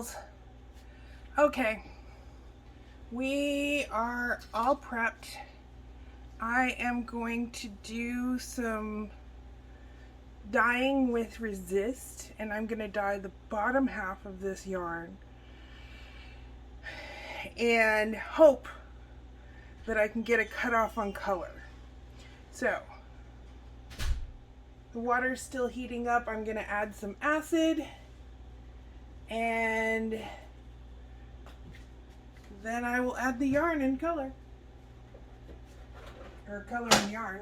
Speckles. Okay, we are all prepped. I am going to do some dyeing with resist, and I'm going to dye the bottom half of this yarn and hope that I can get a cutoff on color. So the water's still heating up. I'm going to add some acid, and then I will add the yarn and color, or color and yarn.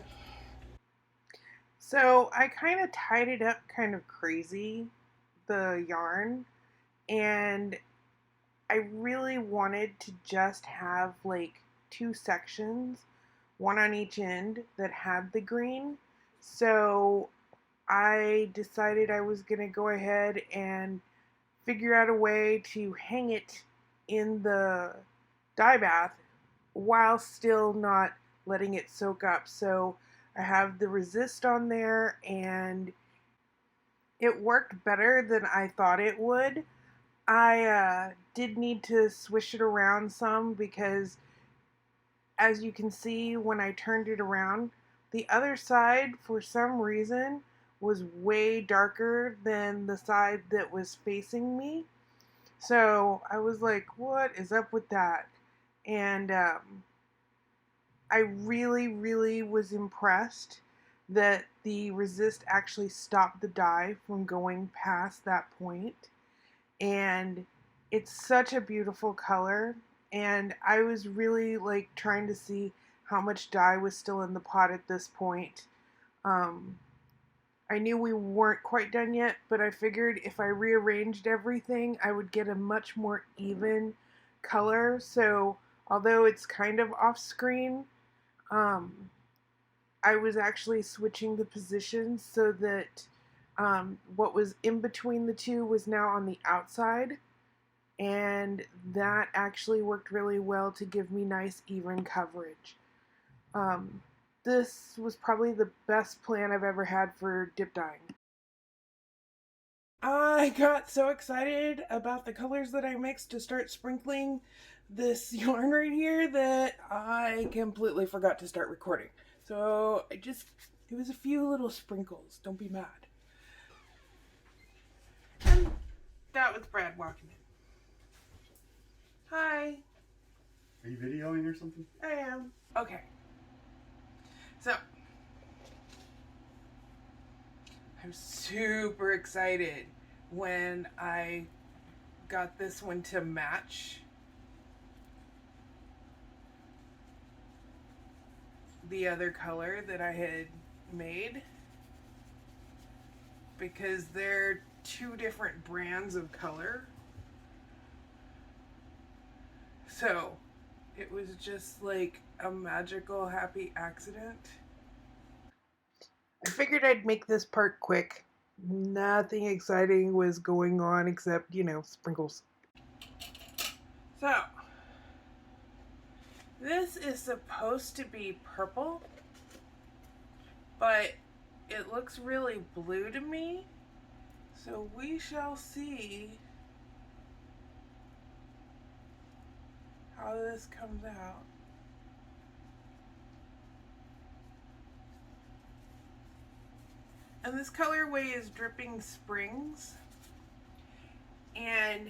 So I kind of tied it up kind of crazy, the yarn, and I really wanted to just have like two sections, one on each end, that had the green. So I decided I was going to go ahead and figure out a way to hang it in the dye bath while still not letting it soak up. So I have the resist on there, and it worked better than I thought it would. I did need to swish it around some because, as you can see, when I turned it around, the other side, for some reason, was way darker than the side that was facing me. So I was like, what is up with that? And I really was impressed that the resist actually stopped the dye from going past that point. And it's such a beautiful color, and I was really like trying to see how much dye was still in the pot at this point. I knew we weren't quite done yet, but I figured if I rearranged everything, I would get a much more even color. So although it's kind of off screen, I was actually switching the positions so that what was in between the two was now on the outside, and that actually worked really well to give me nice even coverage. This was probably the best plan I've ever had for dip dyeing. I got so excited about the colors that I mixed to start sprinkling this yarn right here that I completely forgot to start recording. So it was a few little sprinkles. Don't be mad. And that was Brad walking in. Hi. Are you videoing or something? I am. Okay. So I'm super excited when I got this one to match the other color that I had made, because they're two different brands of color. So it was just like a magical happy accident. I figured I'd make this part quick. Nothing exciting was going on except, sprinkles. So this is supposed to be purple, but it looks really blue to me. So we shall see how this comes out. And this colorway is Dripping Springs, and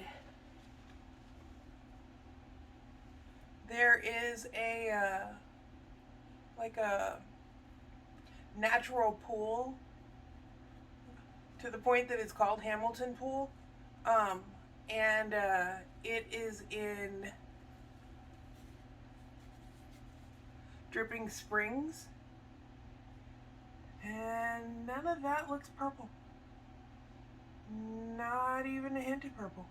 there is a like a natural pool, to the point that it's called Hamilton Pool, and it is in Dripping Springs, and none of that looks purple. Not even a hint of purple.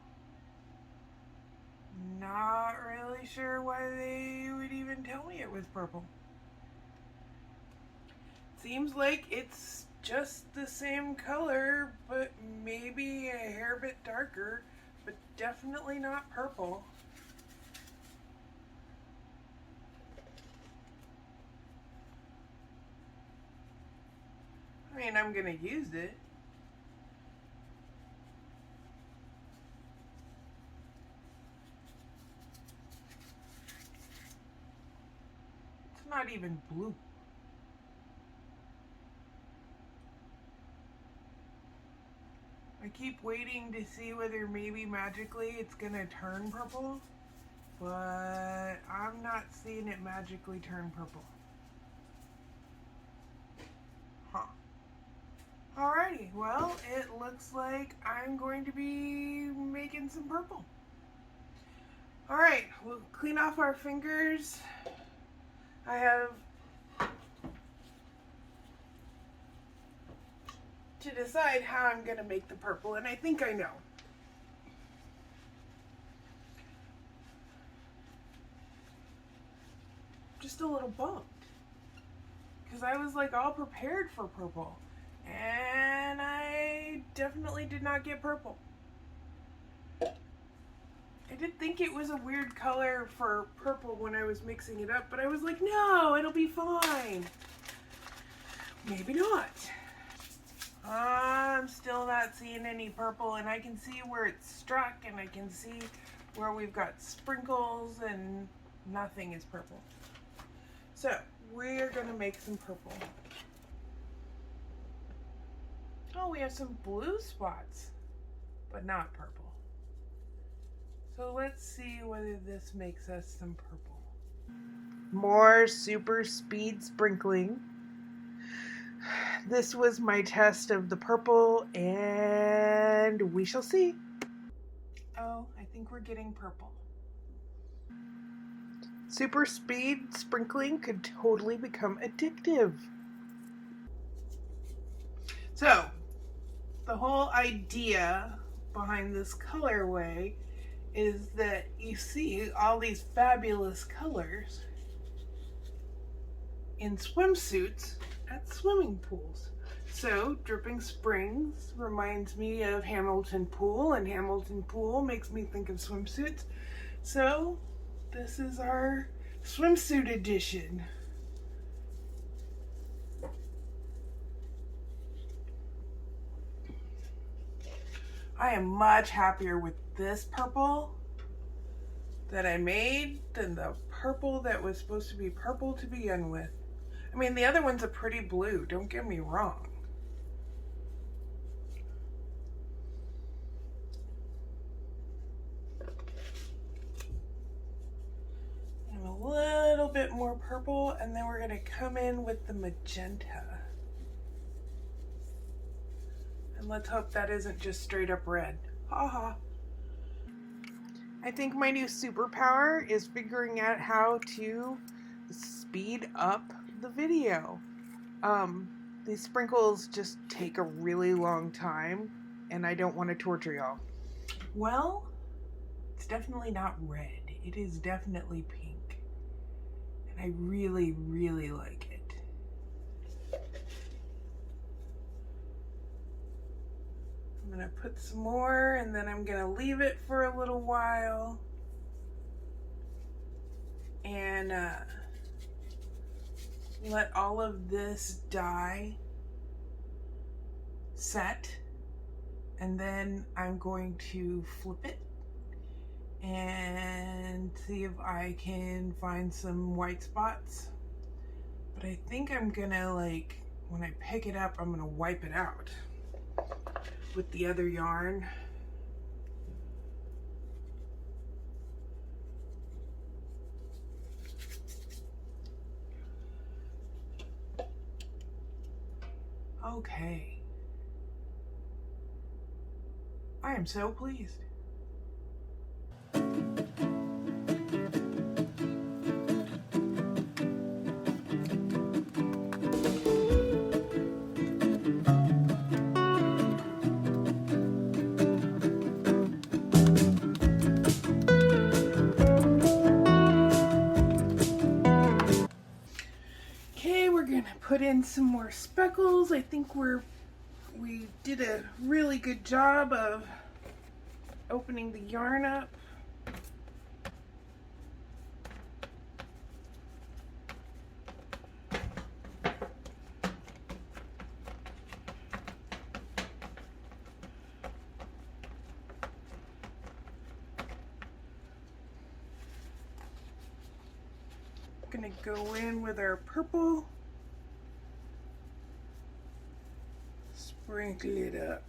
Not really sure why they would even tell me it was purple. Seems like it's just the same color, but maybe a hair bit darker, but definitely not purple. I mean, I'm gonna use it. not even blue. I keep waiting to see whether maybe magically it's gonna turn purple, but I'm not seeing it magically turn purple. Huh. Alrighty, well, it looks like I'm going to be making some purple. Alright, we'll clean off our fingers. I have to decide how I'm going to make the purple, and I think I know. Just a little bummed, because I was like all prepared for purple, and I definitely did not get purple. I did think it was a weird color for purple when I was mixing it up, but I was like, no, it'll be fine. Maybe not. I'm still not seeing any purple, and I can see where it's struck, and I can see where we've got sprinkles, and nothing is purple. So we're gonna make some purple. Oh, we have some blue spots, but not purple. So let's see whether this makes us some purple. More super speed sprinkling. This was my test of the purple, and we shall see. Oh, I think we're getting purple. Super speed sprinkling could totally become addictive. So, the whole idea behind this colorway is that you see all these fabulous colors in swimsuits at swimming pools. So Dripping Springs reminds me of Hamilton Pool, and Hamilton Pool makes me think of swimsuits. So this is our swimsuit edition. I am much happier with this purple that I made than the purple that was supposed to be purple to begin with. I mean, the other one's a pretty blue, don't get me wrong. And a little bit more purple, and then we're gonna come in with the magenta. And let's hope that isn't just straight up red. Haha. I think my new superpower is figuring out how to speed up the video. These sprinkles just take a really long time, and I don't want to torture y'all. Well, it's definitely not red. It is definitely pink. And I really, really like it. I'm gonna put some more, and then I'm gonna leave it for a little while. And let all of this dye set, and then I'm going to flip it and see if I can find some white spots. But I think I'm gonna, like, when I pick it up, I'm gonna wipe it out with the other yarn. Okay. I am so pleased. Okay, we're gonna put in some more speckles. I think we did a really good job of opening the yarn up. Gonna go in with our purple, sprinkle it up.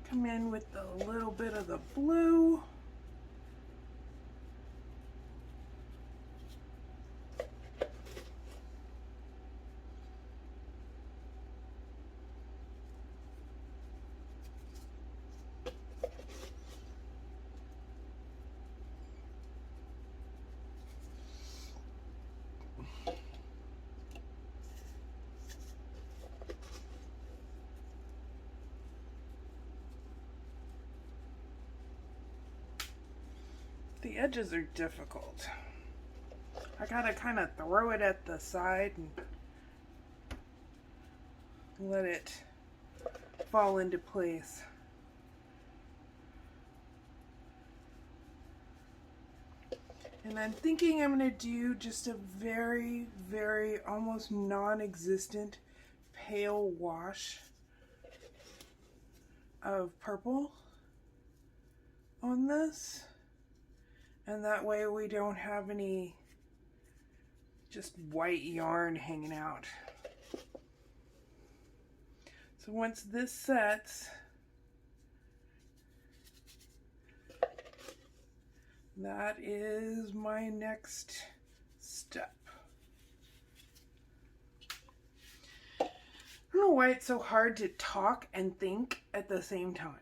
Come in with a little bit of the blue. The edges are difficult. I gotta kind of throw it at the side and let it fall into place. And I'm thinking I'm gonna do just a very, very almost non-existent pale wash of purple on this. And that way we don't have any just white yarn hanging out. So once this sets, that is my next step. I don't know why it's so hard to talk and think at the same time.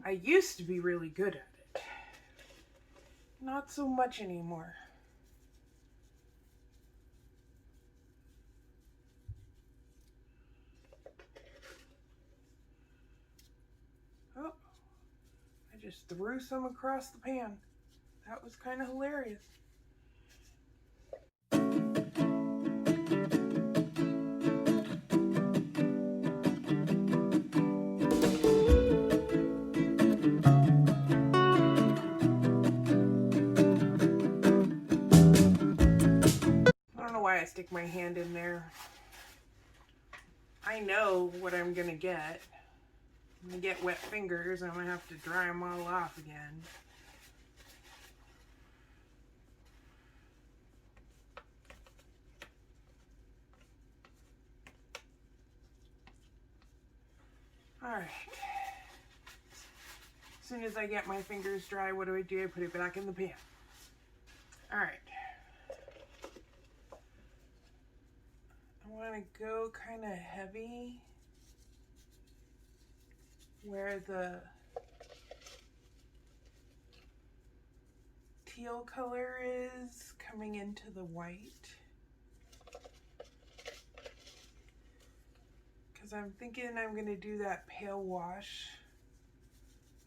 I used to be really good at it. Not so much anymore. Oh, I just threw some across the pan. That was kind of hilarious. I stick my hand in there. I know what I'm gonna get. I'm gonna get wet fingers. I'm gonna have to dry them all off again. All right. As soon as I get my fingers dry, what do? I put it back in the pan. All right. I want to go kind of heavy where the teal color is coming into the white, because I'm thinking I'm going to do that pale wash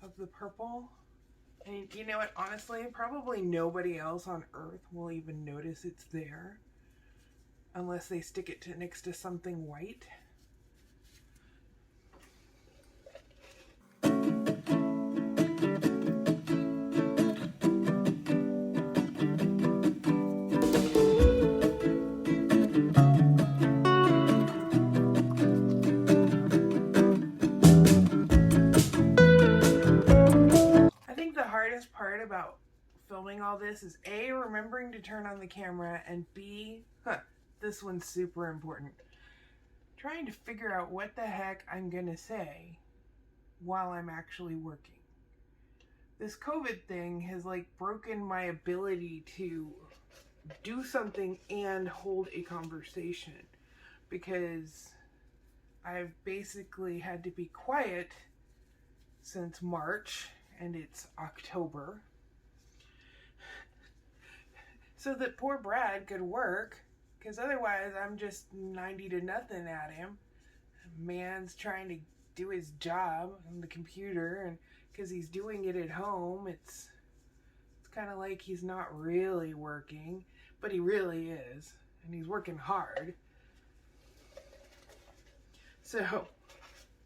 of the purple. And you know what, honestly, probably nobody else on earth will even notice it's there unless they stick it next to something white. I think the hardest part about filming all this is A, remembering to turn on the camera, and B, this one's super important, trying to figure out what the heck I'm gonna say while I'm actually working. This COVID thing has like broken my ability to do something and hold a conversation, because I've basically had to be quiet since March and it's October, so that poor Brad could work, because otherwise I'm just 90 to nothing at him. Man's trying to do his job on the computer, and because he's doing it at home, it's kind of like he's not really working, but he really is, and he's working hard. So,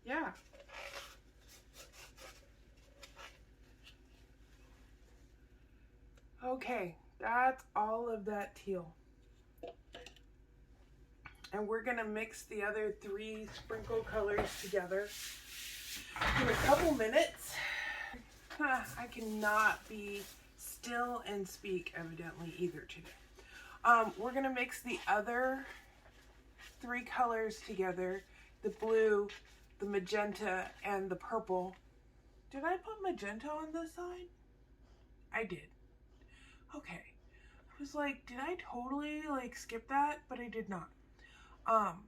yeah. Okay, that's all of that teal. And we're gonna mix the other 3 sprinkle colors together in a couple minutes. I cannot be still and speak evidently either today. We're gonna mix the other 3 colors together, the blue, the magenta, and the purple. Did I put magenta on this side? I did. Okay. I was like, did I totally skip that? But I did not. I'm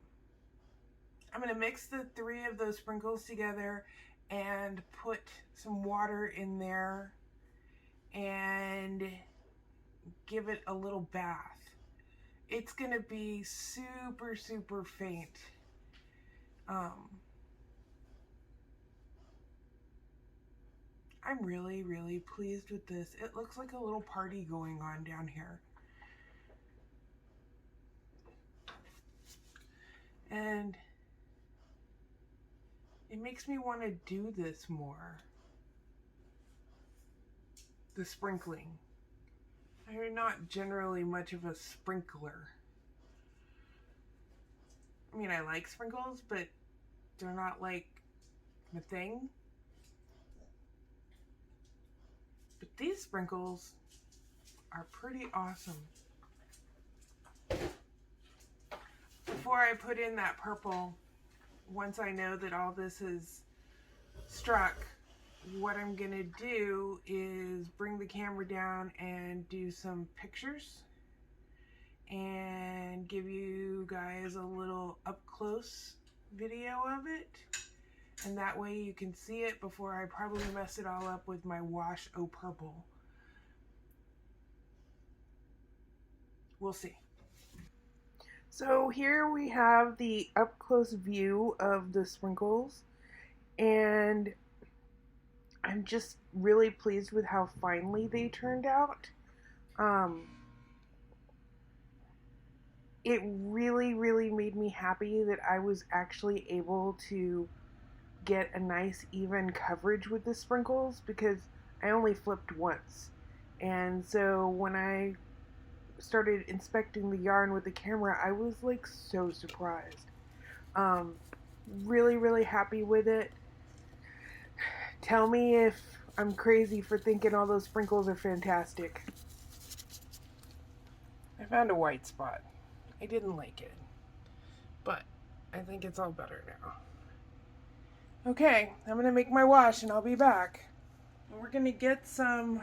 gonna mix the 3 of those sprinkles together and put some water in there and give it a little bath. It's gonna be super, super faint. I'm really, really pleased with this. It looks like a little party going on down here. And it makes me want to do this more. The sprinkling. I'm not generally much of a sprinkler. I mean, I like sprinkles, but they're not like my thing. But these sprinkles are pretty awesome. Before I put in that purple, once I know that all this is struck, what I'm gonna do is bring the camera down and do some pictures and give you guys a little up close video of it, and that way you can see it before I probably mess it all up with my wash o purple. We'll see. So here we have the up close view of the sprinkles, and I'm just really pleased with how finely they turned out. It really, really made me happy that I was actually able to get a nice even coverage with the sprinkles, because I only flipped once. And so when I started inspecting the yarn with the camera, I was like so surprised. Really, really happy with it. Tell me if I'm crazy for thinking all those sprinkles are fantastic. I found a white spot. I didn't like it, but I think it's all better now. Okay, I'm gonna make my wash and I'll be back. And we're gonna get some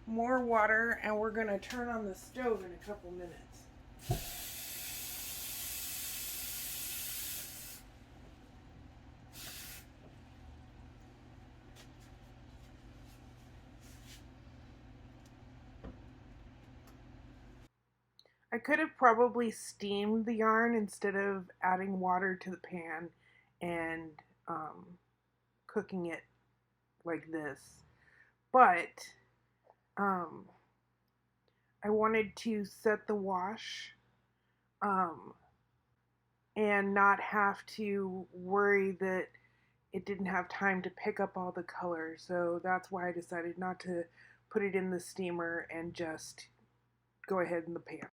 more water and we're gonna turn on the stove in a couple minutes. I could have probably steamed the yarn instead of adding water to the pan and cooking it like this, but I wanted to set the wash and not have to worry that it didn't have time to pick up all the color. So that's why I decided not to put it in the steamer and just go ahead in the pan.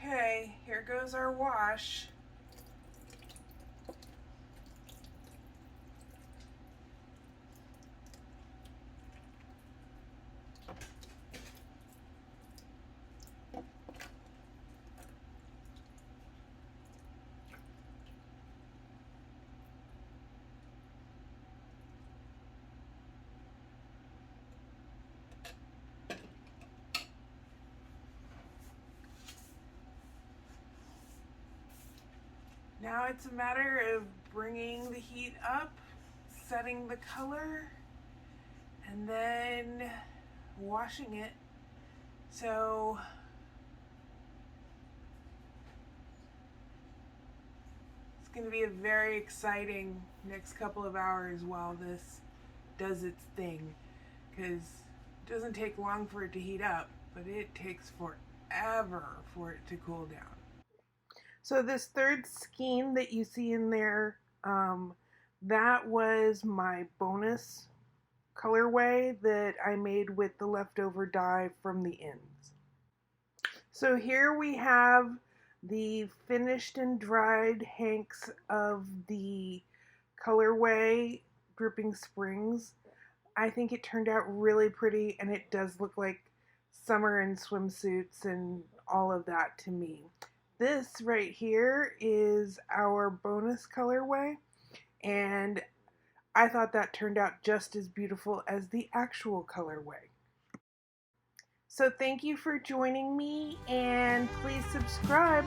Okay, here goes our wash. Now it's a matter of bringing the heat up, setting the color, and then washing it. So it's going to be a very exciting next couple of hours while this does its thing, because It doesn't take long for it to heat up, but it takes forever for it to cool down. So this third skein that you see in there, that was my bonus colorway that I made with the leftover dye from the ends. So here we have the finished and dried hanks of the colorway Dripping Springs. I think it turned out really pretty, and it does look like summer and swimsuits and all of that to me. This right here is our bonus colorway, and I thought that turned out just as beautiful as the actual colorway. So thank you for joining me, and please subscribe.